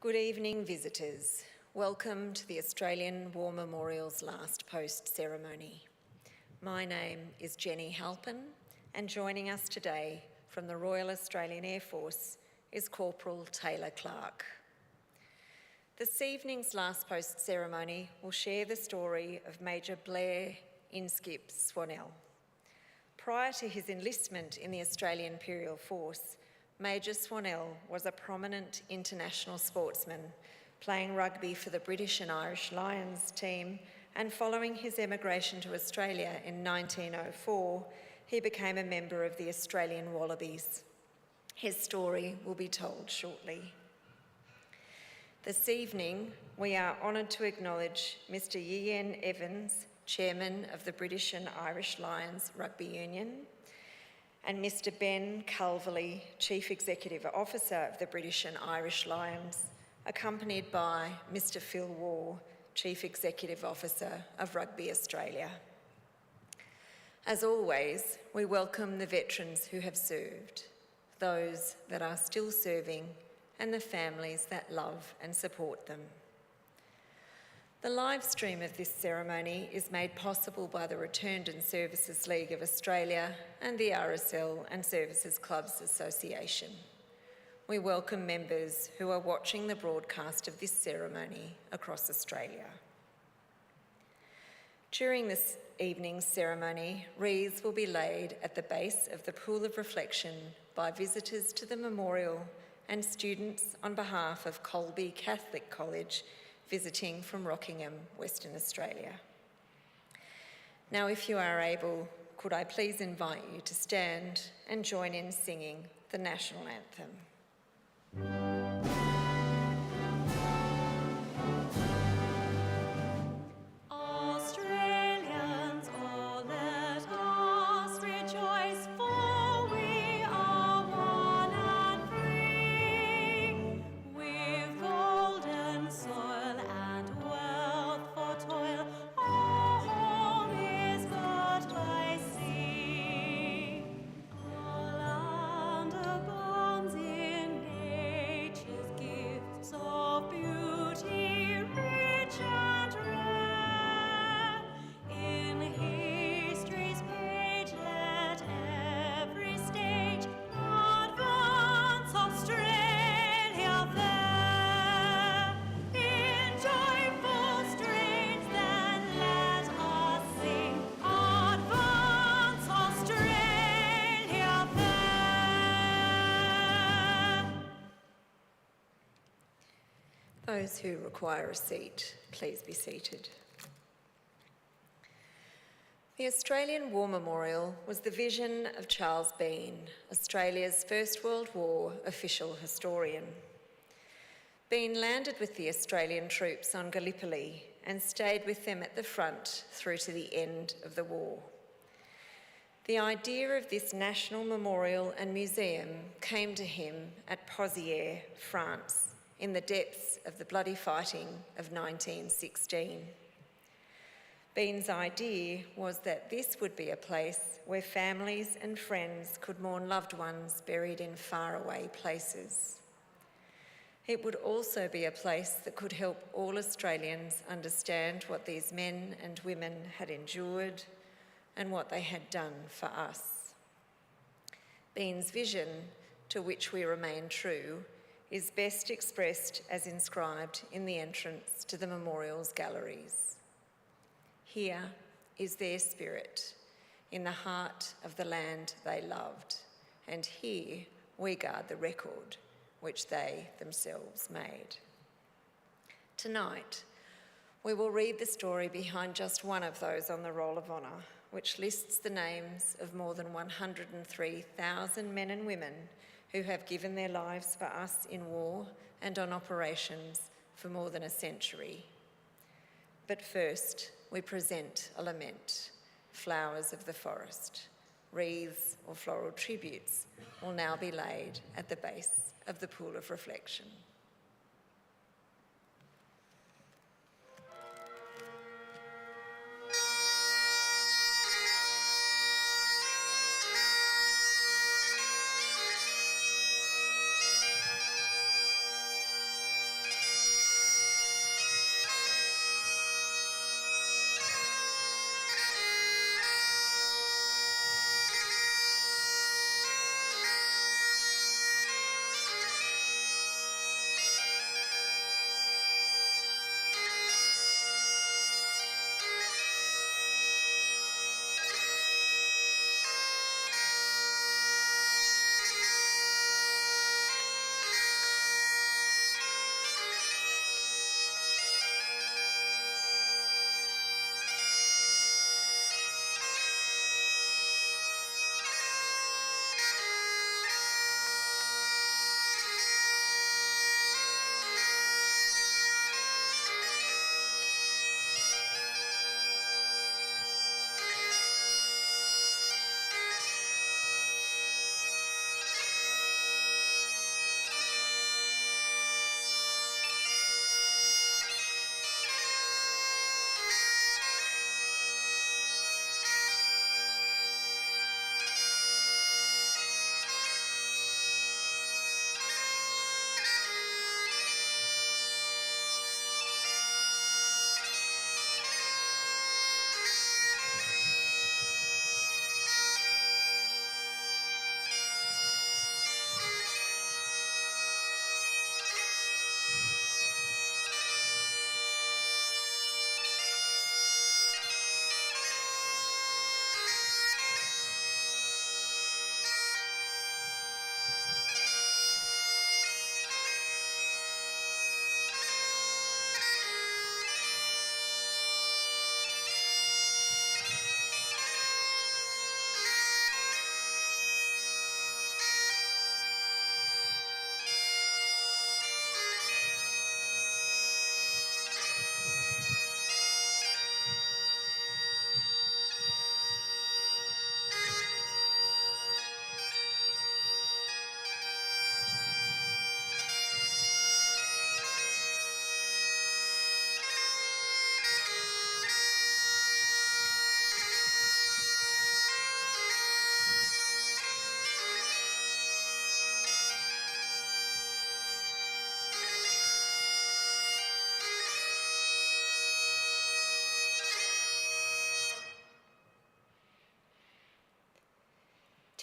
Good evening, visitors. Welcome to the Australian War Memorial's last post ceremony. My name is Jenny Halpin, and joining us today from the Royal Australian Air Force is Corporal Taylor Clark. This evening's last post ceremony will share the story of Major Blair Inskip Swannell. Prior to his enlistment in the Australian Imperial Force, Major Swannell was a prominent international sportsman, playing rugby for the British and Irish Lions team, and following his emigration to Australia in 1904, he became a member of the Australian Wallabies. His story will be told shortly. This evening, we are honoured to acknowledge Mr. Ian Evans, Chairman of the British and Irish Lions Rugby Union, and Mr. Ben Culverley, Chief Executive Officer of the British and Irish Lions, accompanied by Mr. Phil Waugh, Chief Executive Officer of Rugby Australia. As always, we welcome the veterans who have served, those that are still serving, and the families that love and support them. The live stream of this ceremony is made possible by the Returned and Services League of Australia and the RSL and Services Clubs Association. We welcome members who are watching the broadcast of this ceremony across Australia. During this evening's ceremony, wreaths will be laid at the base of the Pool of Reflection by visitors to the memorial and students on behalf of Colby Catholic College visiting from Rockingham, Western Australia. Now, if you are able, could I please invite you to stand and join in singing the national anthem. Those who require a seat, please be seated. The Australian War Memorial was the vision of Charles Bean, Australia's First World War official historian. Bean landed with the Australian troops on Gallipoli and stayed with them at the front through to the end of the war. The idea of this national memorial and museum came to him at Pozières, France, in the depths of the bloody fighting of 1916. Bean's idea was that this would be a place where families and friends could mourn loved ones buried in faraway places. It would also be a place that could help all Australians understand what these men and women had endured and what they had done for us. Bean's vision, to which we remain true, is best expressed as inscribed in the entrance to the memorial's galleries. Here is their spirit, in the heart of the land they loved, and here we guard the record which they themselves made. Tonight, we will read the story behind just one of those on the Roll of Honour, which lists the names of more than 103,000 men and women who have given their lives for us in war and on operations for more than a century. But first, we present a lament, Flowers of the Forest. Wreaths or floral tributes will now be laid at the base of the Pool of Reflection.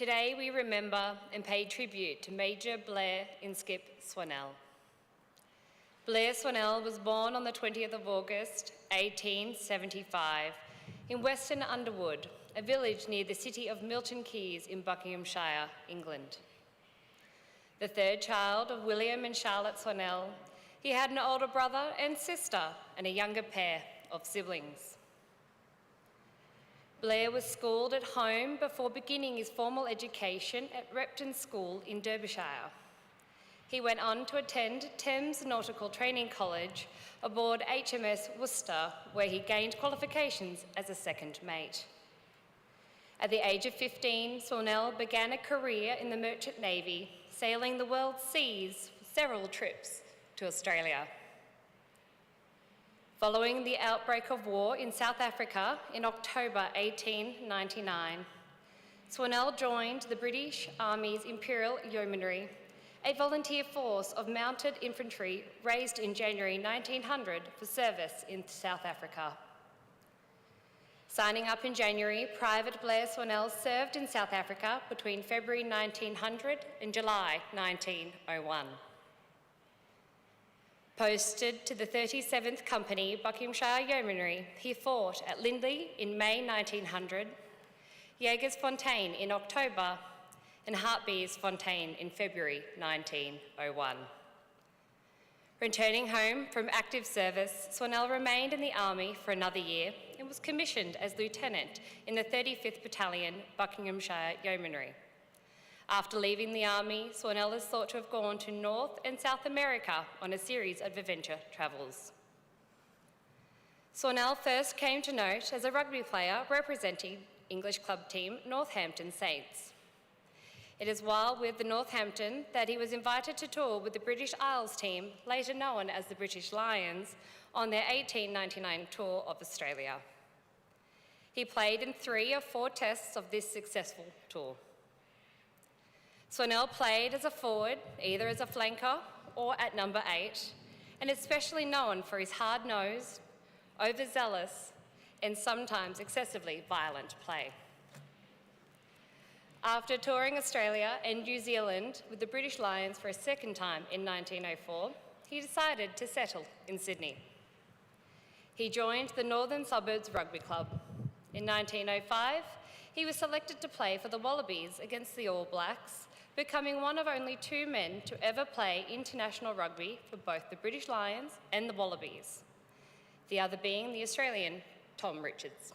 Today we remember and pay tribute to Major Blair Inskip Swannell. Blair Swannell was born on the 20th of August, 1875, in Western Underwood, a village near the city of Milton Keynes in Buckinghamshire, England. The third child of William and Charlotte Swannell, he had an older brother and sister and a younger pair of siblings. Blair was schooled at home before beginning his formal education at Repton School in Derbyshire. He went on to attend Thames Nautical Training College aboard HMS Worcester, where he gained qualifications as a second mate. At the age of 15, Swannell began a career in the Merchant Navy, sailing the world's seas for several trips to Australia. Following the outbreak of war in South Africa in October 1899, Swannell joined the British Army's Imperial Yeomanry, a volunteer force of mounted infantry raised in January 1900 for service in South Africa. Signing up in January, Private Blair Swannell served in South Africa between February 1900 and July 1901. Posted to the 37th Company, Buckinghamshire Yeomanry, he fought at Lindley in May 1900, Jagersfontein in October, and Hartbeesfontein in February 1901. Returning home from active service, Swannell remained in the Army for another year and was commissioned as Lieutenant in the 35th Battalion, Buckinghamshire Yeomanry. After leaving the Army, Swannell is thought to have gone to North and South America on a series of adventure travels. Swannell first came to note as a rugby player representing English club team Northampton Saints. It is while with the Northampton that he was invited to tour with the British Isles team, later known as the British Lions, on their 1899 tour of Australia. He played in 3 of 4 tests of this successful tour. Swannell played as a forward, either as a flanker or at number 8, and is especially known for his hard-nosed, overzealous, and sometimes excessively violent play. After touring Australia and New Zealand with the British Lions for a second time in 1904, he decided to settle in Sydney. He joined the Northern Suburbs Rugby Club. In 1905, he was selected to play for the Wallabies against the All Blacks, becoming one of only 2 men to ever play international rugby for both the British Lions and the Wallabies, the other being the Australian Tom Richards.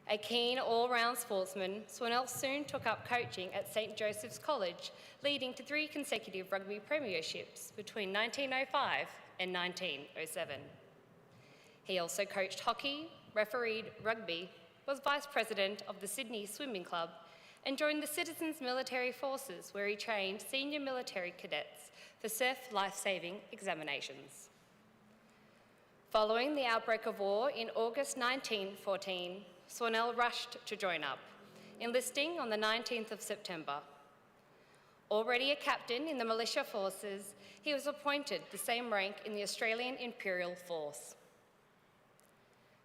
A keen all-round sportsman, Swannell soon took up coaching at St Joseph's College, leading to 3 consecutive rugby premierships between 1905 and 1907. He also coached hockey, refereed rugby, was vice president of the Sydney Swimming Club, and joined the Citizens Military Forces, where he trained senior military cadets for surf life-saving examinations. Following the outbreak of war in August 1914, Swannell rushed to join up, enlisting on the 19th of September. Already a captain in the militia forces, he was appointed the same rank in the Australian Imperial Force.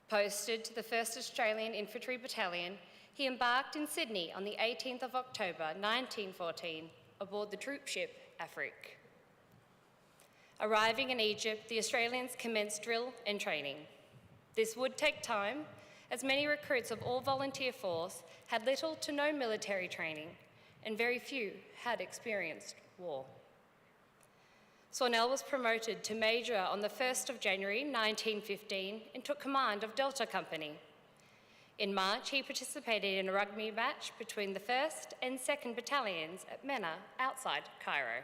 Posted to the 1st Australian Infantry Battalion, he embarked in Sydney on the 18th of October 1914 aboard the troop ship Afrique. Arriving in Egypt, the Australians commenced drill and training. This would take time, as many recruits of all volunteer force had little to no military training, and very few had experienced war. Swannell was promoted to Major on the 1st of January 1915 and took command of Delta Company. In March, he participated in a rugby match between the 1st and 2nd Battalions at Mena, outside Cairo.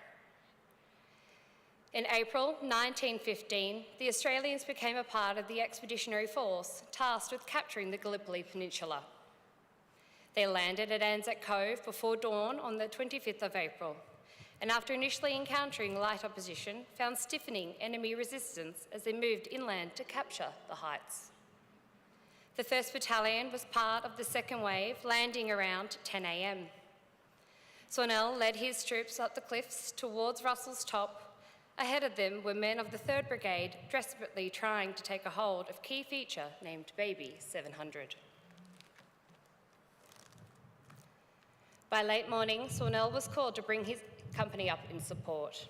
In April 1915, the Australians became a part of the expeditionary force tasked with capturing the Gallipoli Peninsula. They landed at Anzac Cove before dawn on the 25th of April, and after initially encountering light opposition, found stiffening enemy resistance as they moved inland to capture the heights. The 1st Battalion was part of the second wave, landing around 10 a.m. Swannell led his troops up the cliffs towards Russell's Top. Ahead of them were men of the 3rd Brigade, desperately trying to take a hold of key feature named Baby 700. By late morning, Swannell was called to bring his company up in support.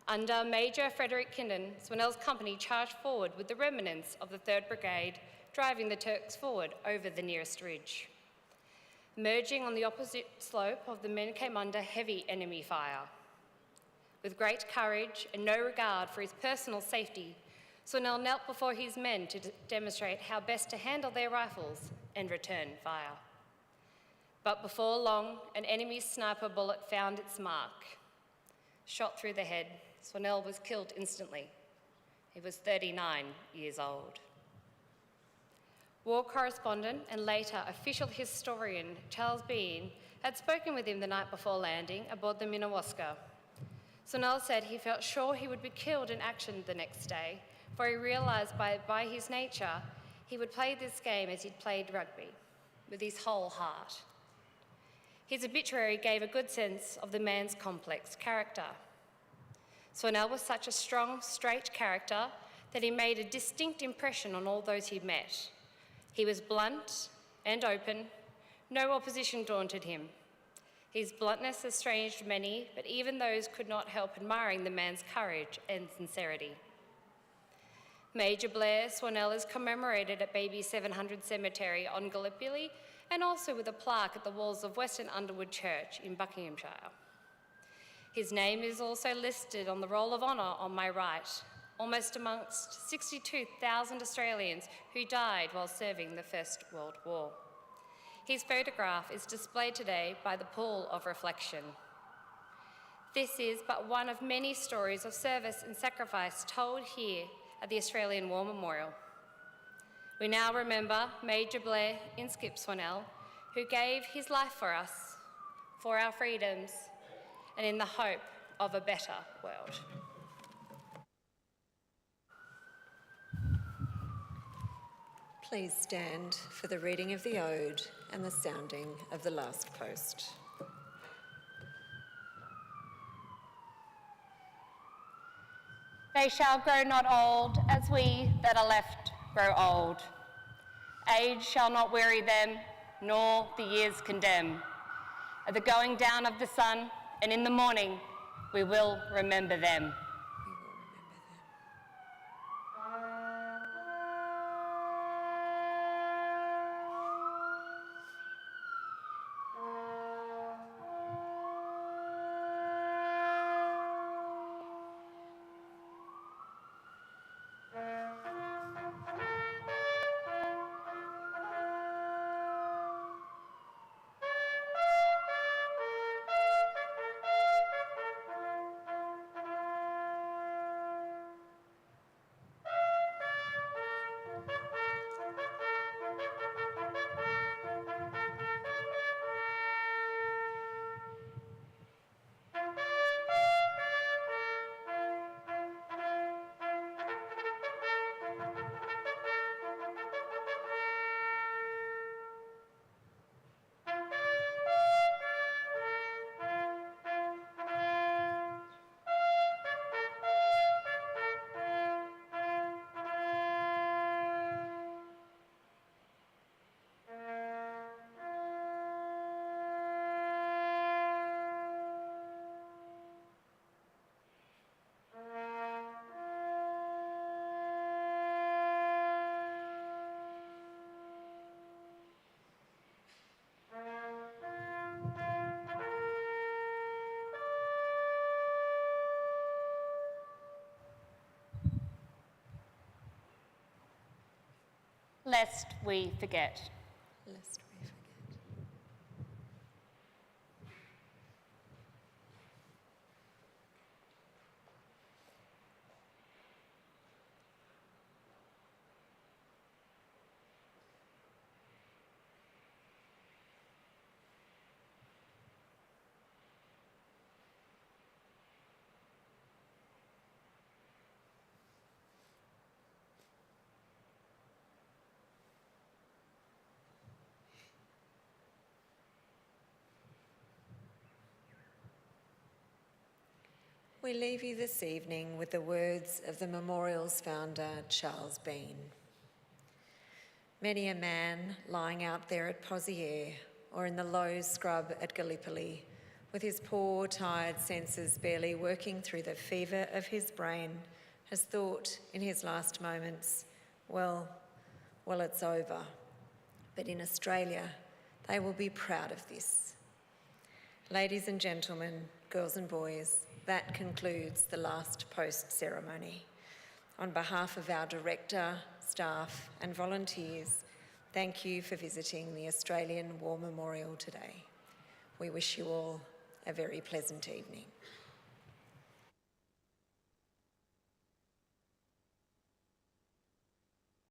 Under Major Frederick Kindon, Swannell's company charged forward with the remnants of the 3rd Brigade, driving the Turks forward over the nearest ridge. Emerging on the opposite slope of the men came under heavy enemy fire. With great courage and no regard for his personal safety, Swannell knelt before his men to demonstrate how best to handle their rifles and return fire. But before long, an enemy sniper bullet found its mark. Shot through the head, Swannell was killed instantly. He was 39 years old. War correspondent and later official historian Charles Bean had spoken with him the night before landing aboard the Minnewaska. Swannell said he felt sure he would be killed in action the next day, for he realised by his nature he would play this game as he'd played rugby, with his whole heart. His obituary gave a good sense of the man's complex character. Swannell was such a strong, straight character that he made a distinct impression on all those he met. He was blunt and open. No opposition daunted him. His bluntness estranged many, but even those could not help admiring the man's courage and sincerity. Major Blair Swannell is commemorated at Baby 700 Cemetery on Gallipoli and also with a plaque at the walls of Western Underwood Church in Buckinghamshire. His name is also listed on the Roll of Honour on my right, almost amongst 62,000 Australians who died while serving the First World War. His photograph is displayed today by the Pool of Reflection. This is but one of many stories of service and sacrifice told here at the Australian War Memorial. We now remember Major Blair Inskip Swannell, who gave his life for us, for our freedoms, and in the hope of a better world. Please stand for the reading of the Ode and the sounding of the last post. They shall grow not old as we that are left grow old. Age shall not weary them, nor the years condemn. At the going down of the sun and in the morning, we will remember them. Lest we forget. Lest we forget. We leave you this evening with the words of the memorial's founder, Charles Bean. Many a man lying out there at Pozières or in the low scrub at Gallipoli, with his poor, tired senses barely working through the fever of his brain, has thought in his last moments, well, it's over. But in Australia, they will be proud of this. Ladies and gentlemen, girls and boys, that concludes the last post ceremony. On behalf of our director, staff and volunteers, thank you for visiting the Australian War Memorial today. We wish you all a very pleasant evening.